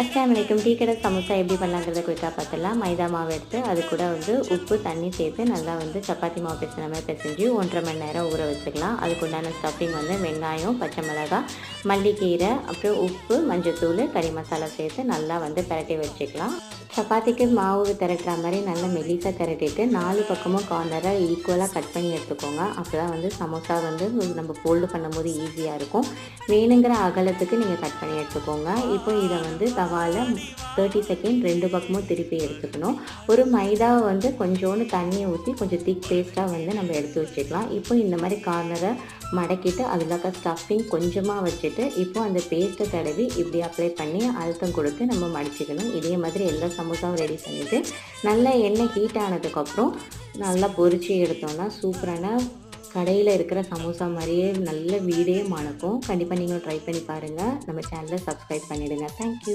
அஸ்ஸலாமு அலைக்கும். டீ கடை சமோசா எப்படி பண்ணலாங்கிறத குயிக்காக பார்த்துடலாம். மைதா மாவு எடுத்து அது கூட உப்பு தண்ணி சேர்த்து நல்லா சப்பாத்தி மாவு பிசைன மாதிரி பிசைஞ்சு 1.5 மணி நேரம் ஊற வச்சுக்கலாம். அதுக்கு உண்டான ஸ்டஃபிங் வெங்காயம், பச்சை மிளகாய், மல்லிக்கீரை, அப்புறம் உப்பு, மஞ்சத்தூள், கறி மசாலா சேர்த்து நல்லா பிரட்டி வச்சுக்கலாம். சப்பாத்திக்கு மாவு திரட்டுற மாதிரி நல்லா மெலிசாக திரட்டிட்டு 4 பக்கமும் கார்னரை ஈக்குவலாக கட் பண்ணி எடுத்துக்கோங்க. அப்போ தான் சமோசா நம்ம ஃபோல்டு பண்ணும்போது ஈஸியாக இருக்கும். வேணுங்கிற அகலத்துக்கு நீங்கள் கட் பண்ணி எடுத்துக்கோங்க. இப்போ இதை தவாவில் 30 செகண்ட் 2 பக்கமும் திருப்பி எடுத்துக்கணும். ஒரு மைதாவை கொஞ்சோண்டு தண்ணியை ஊற்றி கொஞ்சம் திக் பேஸ்ட்டாக நம்ம எடுத்து வச்சுக்கலாம். இப்போ இந்த மாதிரி கார்னரை மடக்கிட்டு அதில் ஸ்டஃபிங் கொஞ்சமாக வச்சுட்டு இப்போ அந்த பேஸ்ட்டை தடவி இப்படி அப்ளை பண்ணி அழுத்தம் கொடுத்து நம்ம மடிச்சிக்கணும். இதே மாதிரி எல்லா சமோசாவும் ரெடி பண்ணிவிட்டு நல்லா எண்ணெய் ஹீட் ஆனதுக்கப்புறம் நல்லா பொரிச்சு எடுத்தோம்னா சூப்பரான கடையில் இருக்கிற சமோசா மாதிரியே நல்ல வீடே மணக்கும். கண்டிப்பாக நீங்களும் ட்ரை பண்ணி பாருங்கள். நம்ம சேனலை சப்ஸ்கிரைப் பண்ணிவிடுங்க. தேங்க்யூ.